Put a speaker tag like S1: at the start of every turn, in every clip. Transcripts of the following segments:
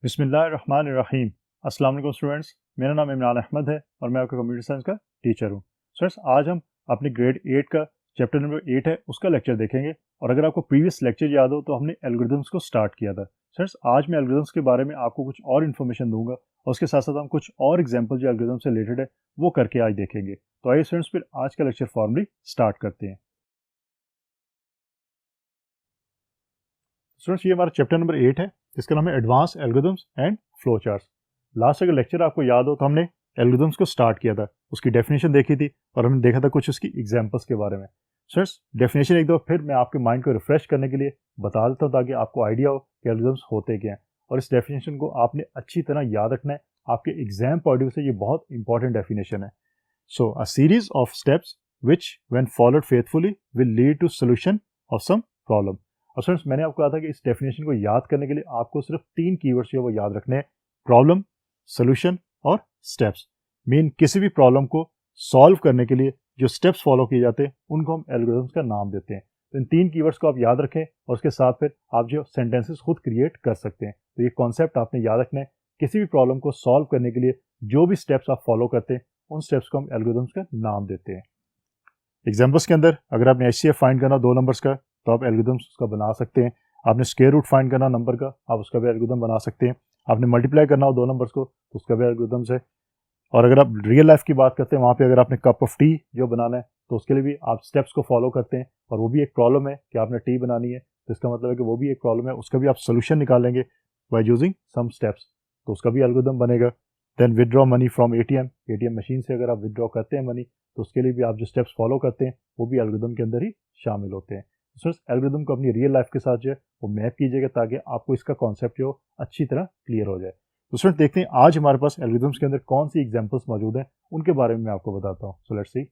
S1: बिस्मिल्लाहिर्रहमानिर्रहीम। अस्सलाम वालेकुम स्टूडेंट्स, मेरा नाम इमरान अहमद है और मैं आपका कंप्यूटर साइंस का टीचर हूँ। स्टूडेंट्स, आज हम अपने ग्रेड 8 का चैप्टर नंबर 8 है उसका लेक्चर देखेंगे। और अगर आपको प्रीवियस लेक्चर याद हो तो हमने एल्गोरिदम्स को स्टार्ट किया था। स्टूडेंट्स, आज मैं एल्गोरिदम्स के बारे में आपको कुछ और इन्फॉर्मेशन दूंगा और उसके साथ साथ हम कुछ और एग्जाम्पल जो एल्गोरिदम से रिलेटेड है वो करके आज देखेंगे। तो आइए स्टूडेंट्स, फिर आज का लेक्चर फॉर्मली स्टार्ट करते हैं। स्टूडेंट्स, ये हमारा चैप्टर नंबर 8 है, इसका नाम है advance algorithms and flow charts. Last अगर लेक्चर आपको याद हो तो हमने एल्गोरिदम्स को स्टार्ट किया था, उसकी डेफिनेशन देखी थी और हमने देखा था कुछ उसकी एग्जांपल्स के बारे में। स्टूडेंट्स, डेफिनेशन एक दो फिर मैं आपके माइंड को रिफ्रेश करने के लिए बता देता हूँ ताकि आपको आइडिया हो कि एल्गोरिदम्स होते क्या हैं। और इस डेफिनेशन को आपने अच्छी तरह याद रखना है, आपके एग्जाम पॉइंट ऑफ व्यू से ये बहुत इंपॉर्टेंट डेफिनेशन है। So a series of steps which when followed faithfully will lead to solution of some problem. और स्टूडेंट्स, मैंने आपको कहा था कि इस डेफिनेशन को याद करने के लिए आपको सिर्फ 3 कीवर्ड्स जो वो याद रखने हैं: प्रॉब्लम, सोल्यूशन और स्टेप्स। मीन किसी भी प्रॉब्लम को सॉल्व करने के लिए जो स्टेप्स फॉलो किए जाते हैं उनको हम एल्गोरिथम्स का नाम देते हैं। तो इन 3 कीवर्ड्स को आप याद रखें और उसके साथ फिर आप जो सेंटेंसेस खुद क्रिएट कर सकते हैं। तो ये कॉन्सेप्ट आपने याद रखना है, किसी भी प्रॉब्लम को सॉल्व करने के लिए जो भी स्टेप्स आप फॉलो करते हैं उन स्टेप्स को हम एल्गोरिथम्स का नाम देते हैं। एग्जाम्पल्स के अंदर अगर आपने एचसीएफ फाइंड करना 2 नंबर्स का तो आप एल्गोरिथम्स उसका बना सकते हैं। आपने स्क्वायर रूट फाइंड करना नंबर का, आप उसका भी एल्गोरिथम बना सकते हैं। आपने मल्टीप्लाई करना हो 2 नंबर्स को तो उसका भी एल्गोरिथम्स है। और अगर आप रियल लाइफ की बात करते हैं, वहाँ पे अगर आपने कप ऑफ टी जो बनाना है तो उसके लिए भी आप स्टेप्स को फॉलो करते हैं और वो भी एक प्रॉब्लम है कि आपने टी बनानी है, तो इसका मतलब है कि वो भी एक प्रॉब्लम है, उसका भी आप सोल्यूशन निकालेंगे बाय यूजिंग सम स्टेप्स, तो उसका भी एल्गोरिथम बनेगा। Then withdraw money from ATM machine से अगर आप विदड्रॉ करते हैं मनी तो उसके लिए भी आप जो स्टेप्स फॉलो करते हैं वो भी एल्गोरिथम के अंदर ही शामिल होते हैं। तो एल्गोरिथम को अपनी रियल लाइफ के साथ जो है वो मैप कीजिएगा ताकि आपको इसका कॉन्सेप्ट जो अच्छी तरह क्लियर हो जाए। तो स्टूडेंट, देखते हैं आज हमारे पास एल्गोरिथम्स के अंदर कौन सी एग्जांपल्स मौजूद हैं, उनके बारे में मैं आपको बताता हूं। So let's see.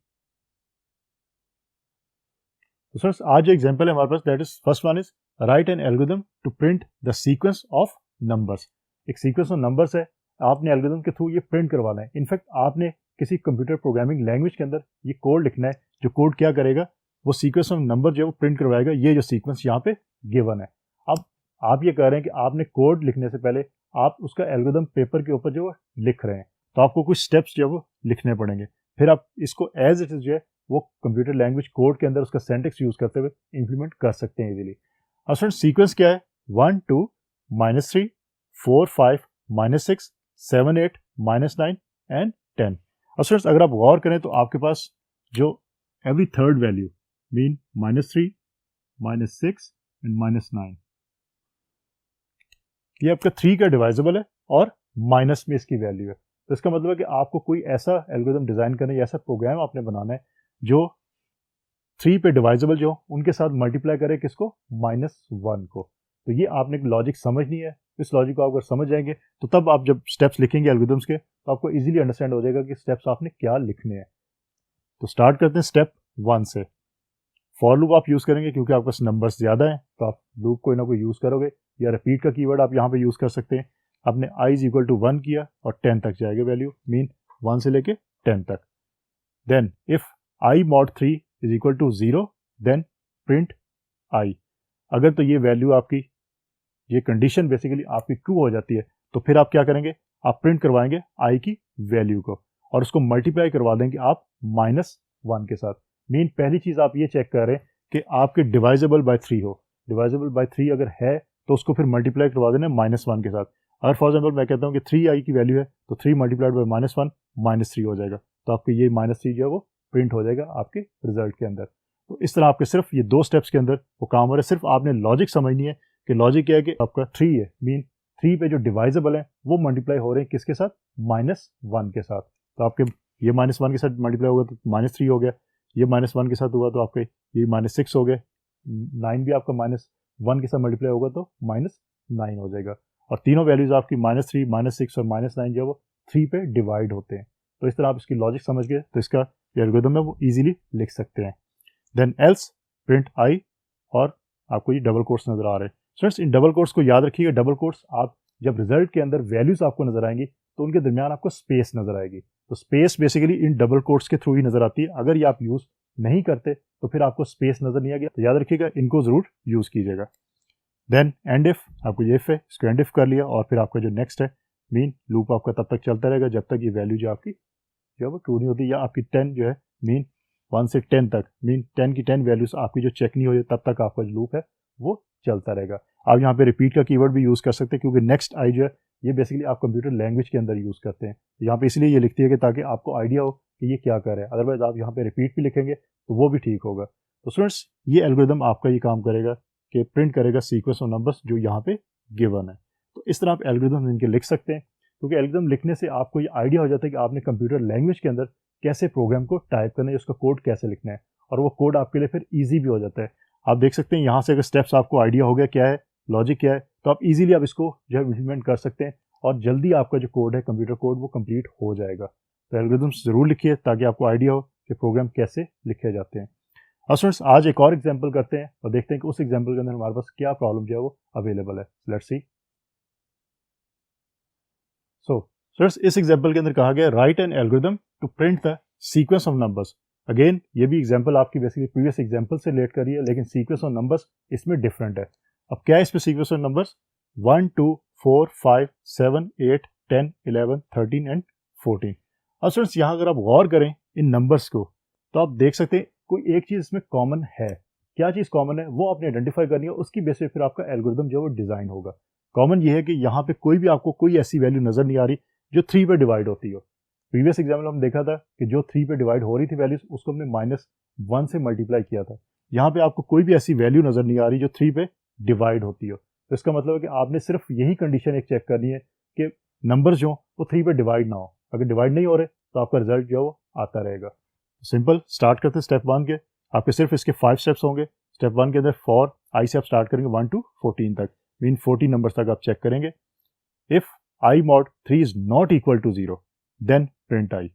S1: तो स्टूडेंट्स, आज जो एग्जांपल है हमारे पास, that is first one is write an algorithm to print the sequence of numbers. एक सीक्वेंस ऑफ नंबर्स है, आपने एल्गोरिथम के थ्रू ये प्रिंट करवाना है। इनफैक्ट आपने किसी कंप्यूटर प्रोग्रामिंग लैंग्वेज के अंदर ये कोड लिखना है, जो कोड क्या करेगा, वो सीक्वेंस ऑफ नंबर जो है वो प्रिंट करवाएगा। ये जो सीक्वेंस यहाँ पे गिवन है, अब आप ये कह रहे हैं कि आपने कोड लिखने से पहले आप उसका एल्गोरिथम पेपर के ऊपर जो लिख रहे हैं, तो आपको कुछ स्टेप्स जो है वो लिखने पड़ेंगे। फिर आप इसको एज इट इज जो है वो कंप्यूटर लैंग्वेज कोड के अंदर उसका सिंटैक्स यूज करते हुए इंप्लीमेंट कर सकते हैं इजीली। अब स्टूडेंट, सीक्वेंस क्या है? 1 2 -3 4 5 -6 7 8 -9 एंड 10। अब स्टूडेंट्स, अगर आप गौर करें तो आपके पास जो every third value mean -3 -6 and -9, ये आपका 3 का डिवाइजेबल है और माइनस में इसकी वैल्यू है। तो इसका मतलब है कि आपको कोई ऐसा एल्गोरिथम डिजाइन करना है या ऐसा प्रोग्राम आपने बनाना है जो 3 पे डिवाइजेबल जो उनके साथ मल्टीप्लाई करे किसको, -1 को। तो ये आपने लॉजिक समझनी है। इस लॉजिक को आप अगर समझ जाएंगे तो तब आप जब स्टेप्स लिखेंगे एल्गोरिथम्स के तो आपको इजीली अंडरस्टैंड हो जाएगा कि स्टेप्स आपने क्या लिखने हैं। तो स्टार्ट करते हैं स्टेप 1 से। फॉर लूप आप यूज करेंगे क्योंकि आपके पास नंबर्स ज्यादा हैं, तो आप लूप कोई ना कोई यूज करोगे, या रिपीट का कीवर्ड आप यहाँ पे यूज कर सकते हैं। आपने i इज इक्वल टू 1 किया और 10 तक जाएगा वैल्यू, मीन 1 से लेके 10 तक। Then if i mod 3 is equal to 0 then print i। अगर तो ये वैल्यू आपकी, ये कंडीशन बेसिकली आपकी ट्रू हो जाती है तो फिर आप क्या करेंगे, आप प्रिंट करवाएंगे i की वैल्यू को और उसको मल्टीप्लाई करवा देंगे आप -1 के साथ। मीन पहली चीज आप ये चेक कर रहे हैं कि आपके डिवाइजेबल बाय 3 हो। डिवाइजेबल बाय 3 अगर है तो उसको फिर मल्टीप्लाई करवा देना -1 के साथ। अगर फॉर एग्जाम्पल मैं कहता हूँ कि 3i की वैल्यू है तो 3 मल्टीप्लाइड बाय -1 -3 हो जाएगा, तो आपके ये -3 जो है वो प्रिंट हो जाएगा आपके रिजल्ट के अंदर। तो इस तरह आपके सिर्फ ये 2 स्टेप्स के अंदर वो काम हो रहा है। सिर्फ आपने लॉजिक समझनी है कि लॉजिक क्या है कि आपका 3 है, मीन 3 पे जो डिवाइजेबल है वो मल्टीप्लाई हो रहे हैं किसके साथ, -1 के साथ। तो आपके ये -1 के साथ मल्टीप्लाई होगा तो -3 हो गया, ये -1 के साथ हुआ तो आपके ये -6 हो गए, 9 भी आपका -1 के साथ मल्टीप्लाई होगा तो -9 हो जाएगा। और तीनों वैल्यूज आपकी -3 -6 और -9 जो है वो 3 पे डिवाइड होते हैं। तो इस तरह आप इसकी लॉजिक समझ गए तो इसका एल्गोरिथम है वो इजीली लिख सकते हैं। देन एल्स प्रिंट i, और आपको ये डबल कोट्स नजर आ रहे हैं। स्टूडेंट्स, इन डबल कोट्स को याद रखिएगा। डबल कोट्स आप जब रिजल्ट के अंदर वैल्यूज आपको नजर आएंगी तो उनके दरमियान आपको स्पेस नजर आएगी। तो space basically in double quotes के थ्रू ही नजर आती है। अगर ये आप यूज नहीं करते तो फिर आपको स्पेस नजर नहीं आएगी, तो याद रखिएगा इनको जरूर यूज कीजिएगा। देन एंड इफ, आपको ये इफ है इसको एंड इफ कर लिया, और फिर आपका जो नेक्स्ट है मीन लूप आपका तब तक चलता रहेगा जब तक ये वैल्यू जो आपकी जो है वो ट्रू नहीं होती, या आपकी 10 जो है मीन 1 से 10 तक, मीन 10 की 10 वैल्यूज आपकी जो चेक नहीं हो जाए तब तक आपका जो लूप है वो चलता रहेगा। आप यहाँ पे रिपीट का कीवर्ड भी यूज़ कर सकते हैं, क्योंकि नेक्स्ट आई जो है ये बेसिकली आप कंप्यूटर लैंग्वेज के अंदर यूज़ करते हैं। यहाँ पे इसलिए ये लिखती है कि ताकि आपको आइडिया हो कि ये क्या कर रहा है, अदरवाइज आप यहाँ पे रिपीट भी लिखेंगे तो वो भी ठीक होगा। तो स्टूडेंट्स ये एल्गोरिदम आपका ये काम करेगा कि प्रिंट करेगा सीक्वेंस ऑफ नंबर्स जो यहाँ पे गिवन है। तो इस तरह आप एल्गोरिदम इनके लिख सकते हैं, क्योंकि एल्गोरिदम लिखने से आपको ये आइडिया हो जाता है कि आपने कंप्यूटर लैंग्वेज के अंदर कैसे प्रोग्राम को टाइप करना है, उसका कोड कैसे लिखना है, और वो कोड आपके लिए फिर ईजी भी हो जाता है। आप देख सकते हैं यहाँ से अगर स्टेप्स आपको आइडिया हो गया क्या है, लॉजिक क्या है, तो आप इजीली आप इसको जो है इम्प्लीमेंट कर सकते हैं और जल्दी आपका जो कोड है कंप्यूटर कोड वो कंप्लीट हो जाएगा। तो एल्गोरिदम्स ज़रूर लिखिए ताकि आपको आइडिया हो कि प्रोग्राम कैसे लिखे जाते हैं। अब स्टूडेंट्स आज एक और एग्जांपल करते हैं और देखते हैं कि उस एग्जांपल के अंदर हमारे पास क्या प्रॉब्लम जो है वो अवेलेबल है। Let's see. सो स्टूडेंट्स इस एग्जांपल के अंदर कहा गया write an algorithm to print the sequence of numbers. Again ये भी एग्जांपल आपकी बेसिकली प्रीवियस एग्जांपल से रिलेट करी है, लेकिन सीक्वेंस ऑफ नंबर्स इसमें डिफरेंट है। अब क्या है इसमें सीक्वेंस ऑफ नंबर्स 1 2 4 5 7 8 10 11 13 एंड 14। अब स्टूडेंट्स यहाँ अगर आप गौर करें इन नंबर्स को तो आप देख सकते हैं कोई एक चीज़ इसमें कॉमन है। क्या चीज़ कॉमन है वो आपने आइडेंटिफाई करनी है, उसकी बेस पे फिर आपका एल्गोरिथम जो है वो डिज़ाइन होगा। कॉमन ये है कि यहाँ पे कोई भी आपको कोई ऐसी वैल्यू नज़र नहीं आ रही जो 3 पे डिवाइड होती हो। प्रीवियस एग्जाम्पल हम देखा था कि जो 3 पे डिवाइड हो रही थी वैल्यूज उसको हमने -1 से मल्टीप्लाई किया था। यहाँ पे आपको कोई भी ऐसी वैल्यू नज़र नहीं आ रही जो 3 पे डिवाइड होती हो। तो इसका मतलब है कि आपने सिर्फ यही कंडीशन एक चेक करनी है कि नंबर जो वो 3 पे डिवाइड ना हो। अगर डिवाइड नहीं हो रहे तो आपका रिजल्ट जो है वो आता रहेगा। सिंपल स्टार्ट करते हैं स्टेप 1 के। आपके सिर्फ इसके 5 स्टेप्स होंगे। स्टेप 1 के अंदर फॉर आई से आप स्टार्ट करेंगे 1 to 14 तक, मीन 14 नंबर्स तक आप चेक करेंगे। If I mod 3 is not equal to 0 then print I.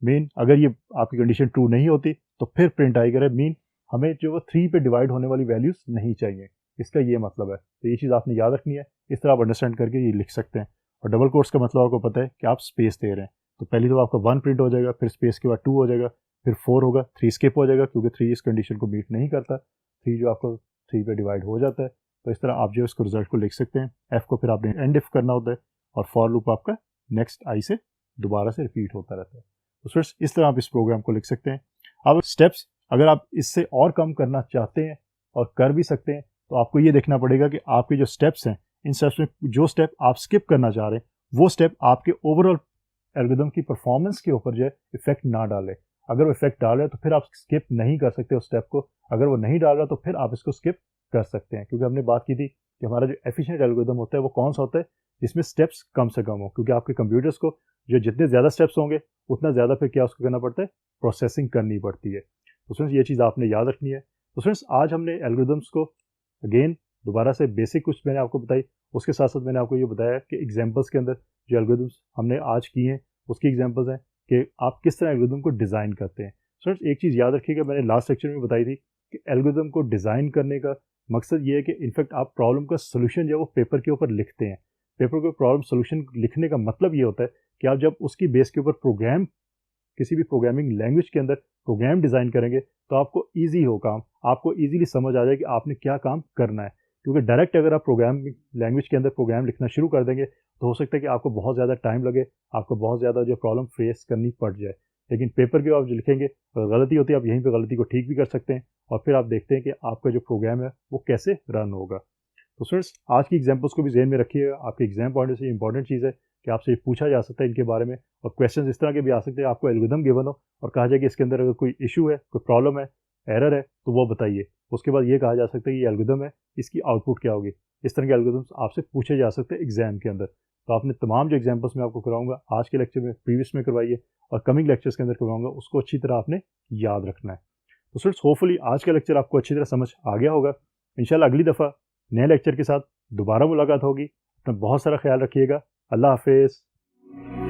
S1: Mean अगर ये आपकी कंडीशन ट्रू नहीं होती तो फिर प्रिंट आई करें, मीन हमें जो वो 3 पे डिवाइड होने वाली वैल्यूज नहीं चाहिए, इसका ये मतलब है। तो ये चीज़ आपने याद रखनी है, इस तरह आप अंडरस्टैंड करके ये लिख सकते हैं। और डबल कोट्स का मतलब आपको पता है कि आप स्पेस दे रहे हैं, तो पहले तो आपका 1 प्रिंट हो जाएगा, फिर स्पेस के बाद 2 हो जाएगा, फिर 4 होगा, 3 स्किप हो जाएगा क्योंकि 3 इस कंडीशन को मीट नहीं करता, 3 जो आपको 3 पे डिवाइड हो जाता है। तो इस तरह आप जो इसको रिजल्ट को लिख सकते हैं। एफ को फिर आपने एंड इफ करना होता है और फॉर लूप आपका नेक्स्ट आई से दोबारा से रिपीट होता रहता है। तो फिर इस तरह आप इस प्रोग्राम को लिख सकते हैं। अब स्टेप्स अगर आप इससे और कम करना चाहते हैं और कर भी सकते हैं तो आपको ये देखना पड़ेगा कि आपके जो स्टेप्स हैं इन स्टेप्स में जो स्टेप आप स्किप करना चाह रहे हैं वो स्टेप आपके ओवरऑल एल्गोरिथम की परफॉर्मेंस के ऊपर जो है इफेक्ट ना डाले। अगर वो इफेक्ट डाल रहा है तो फिर आप स्किप नहीं कर सकते उस स्टेप को, अगर वो नहीं डाल रहा तो फिर आप इसको स्किप कर सकते हैं। क्योंकि हमने बात की थी कि हमारा जो एफिशिएंट एल्गोरिथम होता है वो कौन सा होता है जिसमें स्टेप्स कम से कम हो, क्योंकि आपके कंप्यूटर्स को जो जितने ज़्यादा स्टेप्स होंगे उतना ज़्यादा फिर क्या उसको करना पड़ता है, प्रोसेसिंग करनी पड़ती है। तो फ्रेंड्स ये चीज़ आपने याद रखनी है। तो फ्रेंड्स आज हमने एल्गोरिथम्स को अगेन दोबारा से बेसिक कुछ मैंने आपको बताई, उसके साथ साथ मैंने आपको ये बताया कि एग्जाम्पल्स के अंदर जो एल्गोरिथम्स हमने आज की हैं उसकी एग्जाम्पल्स हैं कि आप किस तरह एल्गोरिथम को डिज़ाइन करते हैं। फ्रेंड्स एक चीज़ याद रखिएगा, मैंने लास्ट लेक्चर में बताई थी कि एल्गोरिथम को डिज़ाइन करने का मकसद ये है कि इनफैक्ट आप प्रॉब्लम का सोल्यूशन जो है वो पेपर के ऊपर लिखते हैं। पेपर के प्रॉब्लम सोल्यूशन लिखने का मतलब ये होता है कि आप जब उसकी बेस के ऊपर प्रोग्राम किसी भी प्रोग्रामिंग लैंग्वेज के अंदर प्रोग्राम डिज़ाइन करेंगे तो आपको ईजी हो काम, आपको ईजिली समझ आ जाए कि आपने क्या काम करना है। क्योंकि डायरेक्ट अगर आप प्रोग्रामिंग लैंग्वेज के अंदर प्रोग्राम लिखना शुरू कर देंगे तो हो सकता है कि आपको बहुत ज़्यादा टाइम लगे, आपको बहुत ज़्यादा जो प्रॉब्लम फेस करनी पड़ जाए। लेकिन पेपर के आप जो लिखेंगे अगर गलती होती है आप यहीं पे गलती को ठीक भी कर सकते हैं और फिर आप देखते हैं कि आपका जो प्रोग्राम है वो कैसे रन होगा। तो स्टूडेंट्स आज की एग्जाम्पल्स को भी जहन में रखिएगा, आपके एग्जाम पॉइंट से इंपॉर्टेंट चीज़ है कि आपसे पूछा जा सकता है इनके बारे में और क्वेश्चन इस तरह के भी आ सकते हैं। आपको एल्गोरिथम गिवन हो और कहा जाए कि इसके अंदर अगर कोई इशू है, कोई प्रॉब्लम है, एरर है तो वो बताइए। उसके बाद ये कहा जा सकता है कि ये एल्गोरिथम है, इसकी आउटपुट क्या होगी। इस तरह के एल्गोरिथम्स आपसे पूछे जा सकते हैं एग्जाम के अंदर। तो आपने तमाम जो एग्जाम्पल्स मैं आपको कराऊंगा आज के लेक्चर में, प्रीवियस में करवाइए और कमिंग लेक्चर्स के अंदर करवाऊंगा, उसको अच्छी तरह आपने याद रखना है। तो स्टूडेंट्स होपफुली आज का लेक्चर आपको अच्छी तरह समझ आ गया होगा। इंशाल्लाह अगली दफ़ा नए लेक्चर के साथ दोबारा मुलाकात होगी। अपना बहुत सारा ख्याल रखिएगा। अल्लाह हाफिज़।